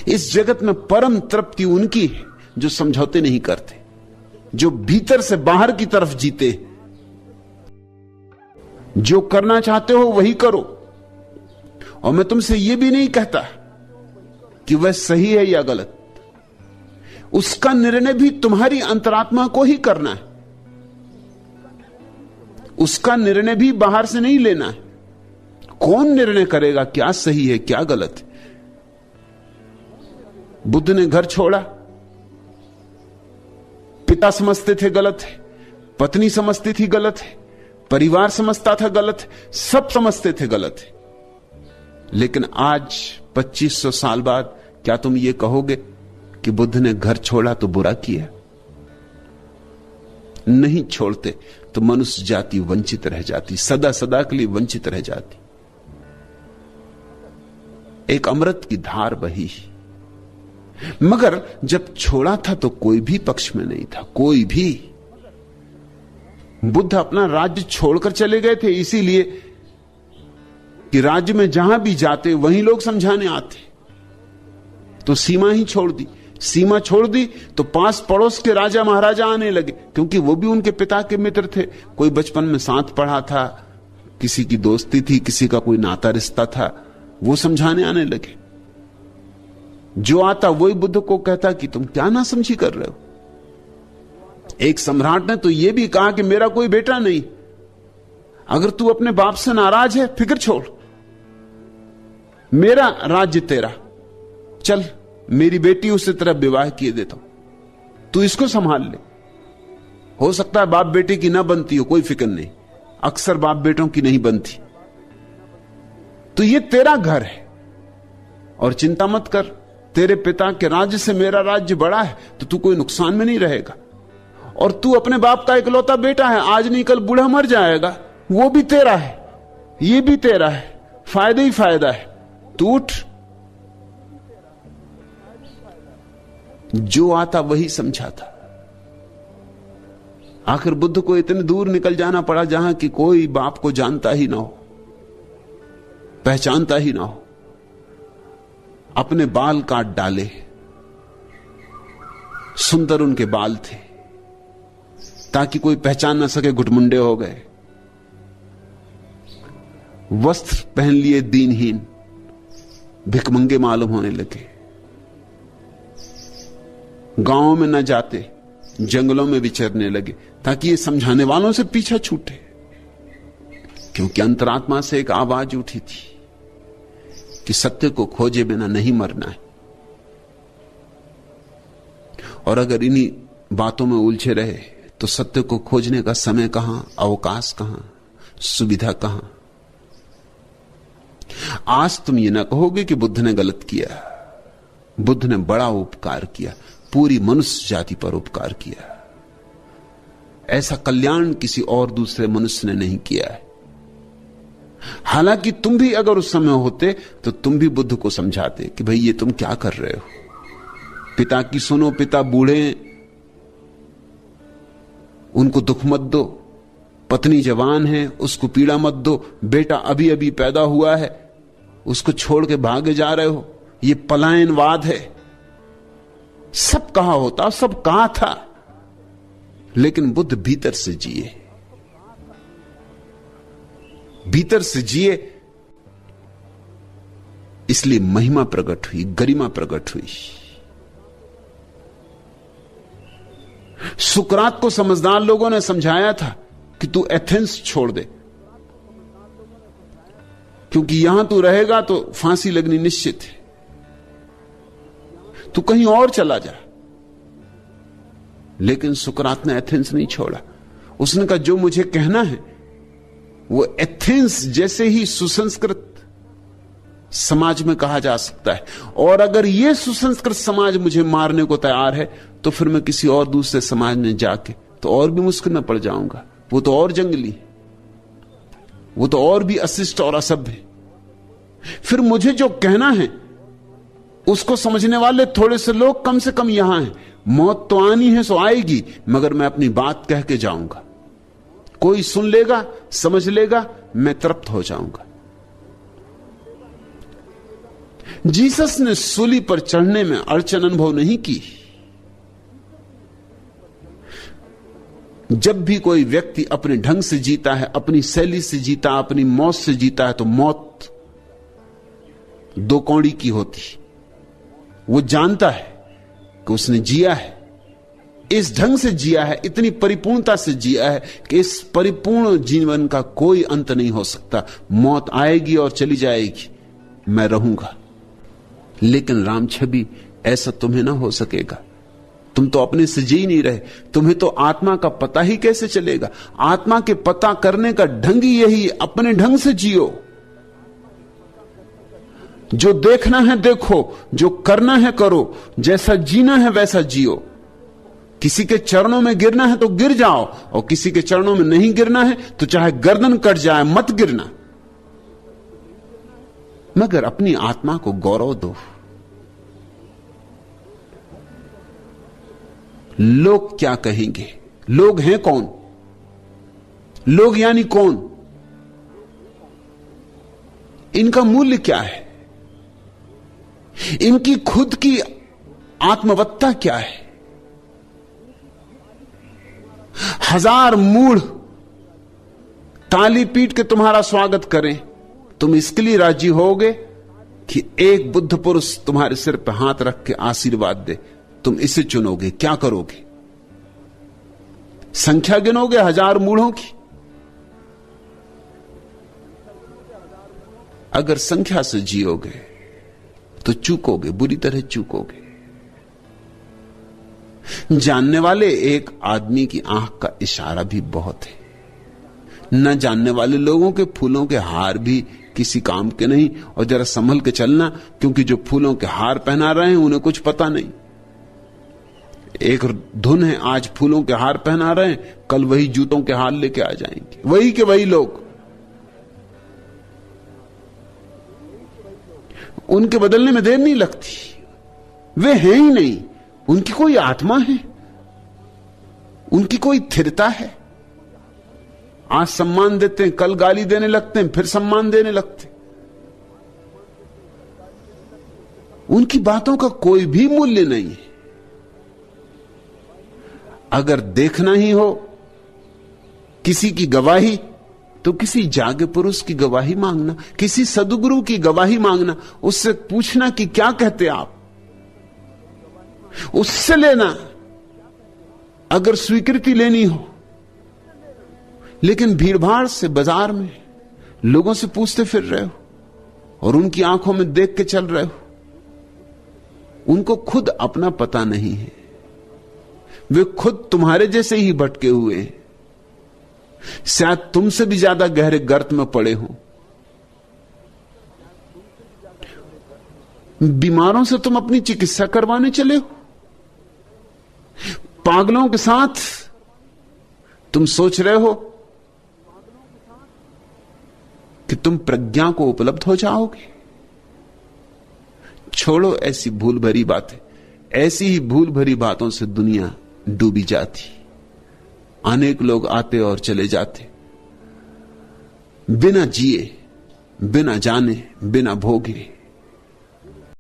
इस जगत में परम तृप्ति उनकी है जो समझौते नहीं करते, जो भीतर से बाहर की तरफ जीते। जो करना चाहते हो वही करो। और मैं तुमसे यह भी नहीं कहता कि वह सही है या गलत, उसका निर्णय भी तुम्हारी अंतरात्मा को ही करना है। उसका निर्णय भी बाहर से नहीं लेना है। कौन निर्णय करेगा क्या सही है क्या गलत है? बुद्ध ने घर छोड़ा, पिता समझते थे गलत है, पत्नी समझती थी गलत है, परिवार समझता था गलत है, सब समझते थे गलत है। लेकिन आज 2500 साल बाद क्या तुम ये कहोगे कि बुद्ध ने घर छोड़ा तो बुरा किया? नहीं छोड़ते तो मनुष्य जाति वंचित रह जाती, सदा सदा के लिए वंचित रह जाती। एक अमृत की धार बही, मगर जब छोड़ा था तो कोई भी पक्ष में नहीं था, कोई भी। बुद्ध अपना राज्य छोड़कर चले गए थे इसीलिए कि राज्य में जहां भी जाते वहीं लोग समझाने आते, तो सीमा ही छोड़ दी। सीमा छोड़ दी तो पास पड़ोस के राजा महाराजा आने लगे, क्योंकि वो भी उनके पिता के मित्र थे। कोई बचपन में साथ पढ़ा था, किसी की दोस्ती थी, किसी का कोई नाता रिश्ता था, वो समझाने आने लगे। जो आता वही बुद्ध को कहता कि तुम क्या ना समझी कर रहे हो। एक सम्राट ने तो यह भी कहा कि मेरा कोई बेटा नहीं, अगर तू अपने बाप से नाराज है फिक्र छोड़, मेरा राज्य तेरा, चल मेरी बेटी उससे तेरा विवाह किए देता हूं, तू इसको संभाल ले। हो सकता है बाप बेटे की ना बनती हो, कोई फिक्र नहीं, अक्सर बाप बेटों की नहीं बनती। तो ये तेरा घर है और चिंता मत कर, तेरे पिता के राज्य से मेरा राज्य बड़ा है, तो तू कोई नुकसान में नहीं रहेगा। और तू अपने बाप का इकलौता बेटा है, आज नहीं कल बूढ़ा मर जाएगा, वो भी तेरा है, ये भी तेरा है, फायदा ही फायदा है, तू उठ। जो आता वही समझाता। आखिर बुद्ध को इतने दूर निकल जाना पड़ा जहां कि कोई बाप को जानता ही ना हो, पहचानता ही ना हो। अपने बाल काट डाले, सुंदर उनके बाल थे, ताकि कोई पहचान ना सके, घुटमुंडे हो गए। वस्त्र पहन लिए दीनहीन, भिकमंगे मालूम होने लगे। गांवों में न जाते, जंगलों में विचरने लगे, ताकि ये समझाने वालों से पीछा छूटे। क्योंकि अंतरात्मा से एक आवाज उठी थी कि सत्य को खोजे बिना नहीं मरना है। और अगर इन्हीं बातों में उलझे रहे तो सत्य को खोजने का समय कहां, अवकाश कहां, सुविधा कहां। आज तुम ये ना कहोगे कि बुद्ध ने गलत किया। बुद्ध ने बड़ा उपकार किया, पूरी मनुष्य जाति पर उपकार किया। ऐसा कल्याण किसी और दूसरे मनुष्य ने नहीं किया है। हालांकि तुम भी अगर उस समय होते तो तुम भी बुद्ध को समझाते कि भाई ये तुम क्या कर रहे हो, पिता की सुनो, पिता बूढ़े, उनको दुख मत दो, पत्नी जवान है उसको पीड़ा मत दो, बेटा अभी अभी पैदा हुआ है उसको छोड़ के भागे जा रहे हो, ये पलायनवाद है। सब कहा होता, सब कहा था, लेकिन बुद्ध भीतर से जिए, भीतर से जिए, इसलिए महिमा प्रकट हुई, गरिमा प्रकट हुई। सुकरात को समझदार लोगों ने समझाया था कि तू एथेंस छोड़ दे, क्योंकि यहां तू रहेगा तो फांसी लगनी निश्चित है, तू कहीं और चला जा। लेकिन सुकरात ने एथेंस नहीं छोड़ा। उसने कहा जो मुझे कहना है वो एथेंस जैसे ही सुसंस्कृत समाज में कहा जा सकता है, और अगर यह सुसंस्कृत समाज मुझे मारने को तैयार है तो फिर मैं किसी और दूसरे समाज में जाके तो और भी मुश्किल में पड़ जाऊंगा। वो तो और जंगली, वो तो और भी अशिष्ट और असभ्य। फिर मुझे जो कहना है उसको समझने वाले थोड़े से लोग कम से कम यहां हैं। मौत तो आनी है सो आएगी, मगर मैं अपनी बात कह के जाऊंगा। कोई सुन लेगा, समझ लेगा, मैं तृप्त हो जाऊंगा। जीसस ने सूली पर चढ़ने में अड़चन अनुभव नहीं की। जब भी कोई व्यक्ति अपने ढंग से जीता है, अपनी शैली से जीता, अपनी मौत से जीता है, तो मौत दो कौड़ी की होती। वो जानता है कि उसने जिया है, इस ढंग से जिया है, इतनी परिपूर्णता से जिया है कि इस परिपूर्ण जीवन का कोई अंत नहीं हो सकता। मौत आएगी और चली जाएगी, मैं रहूंगा। लेकिन राम छवि, ऐसा तुम्हें ना हो सकेगा। तुम तो अपने से जी नहीं रहे, तुम्हें तो आत्मा का पता ही कैसे चलेगा? आत्मा के पता करने का ढंग ही यही, अपने ढंग से जियो। जो देखना है देखो, जो करना है करो, जैसा जीना है वैसा जियो। किसी के चरणों में गिरना है तो गिर जाओ, और किसी के चरणों में नहीं गिरना है तो चाहे गर्दन कट जाए मत गिरना, मगर अपनी आत्मा को गौरव दो। लोग क्या कहेंगे? लोग हैं कौन? लोग यानी कौन? इनका मूल्य क्या है? इनकी खुद की आत्मवत्ता क्या है? हजार मूढ़ ताली पीट के तुम्हारा स्वागत करें, तुम इसके लिए राजी होगे कि एक बुद्ध पुरुष तुम्हारे सिर पर हाथ रख के आशीर्वाद दे? तुम इसे चुनोगे, क्या करोगे? संख्या गिनोगे हजार मूढ़ों की? अगर संख्या से जियोगे तो चूकोगे, बुरी तरह चूकोगे। जानने वाले एक आदमी की आंख का इशारा भी बहुत है। न जानने वाले लोगों के फूलों के हार भी किसी काम के नहीं। और जरा संभल के चलना, क्योंकि जो फूलों के हार पहना रहे हैं उन्हें कुछ पता नहीं। एक धुन है, आज फूलों के हार पहना रहे हैं, कल वही जूतों के हार लेके आ जाएंगे, वही के वही लोग। उनके बदलने में देर नहीं लगती, वे हैं ही नहीं। उनकी कोई आत्मा है, उनकी कोई स्थिरता है। आज सम्मान देते हैं, कल गाली देने लगते हैं, फिर सम्मान देने लगते। उनकी बातों का कोई भी मूल्य नहीं है। अगर देखना ही हो किसी की गवाही, तो किसी जागे पुरुष की गवाही मांगना, किसी सद्गुरु की गवाही मांगना। उससे पूछना कि क्या कहते आप, उससे लेना अगर स्वीकृति लेनी हो। लेकिन भीड़भाड़ से बाजार में लोगों से पूछते फिर रहे हो और उनकी आंखों में देख के चल रहे हो। उनको खुद अपना पता नहीं है, वे खुद तुम्हारे जैसे ही भटके हुए हैं, शायद तुमसे भी ज्यादा गहरे गर्त में पड़े हो। बीमारों से तुम अपनी चिकित्सा करवाने चले हो, पागलों के साथ तुम सोच रहे हो कि तुम प्रज्ञा को उपलब्ध हो जाओगे। छोड़ो ऐसी भूल भरी बातें। ऐसी ही भूल भरी बातों से दुनिया डूबी जाती। अनेक लोग आते और चले जाते, बिना जिए, बिना जाने, बिना भोगे।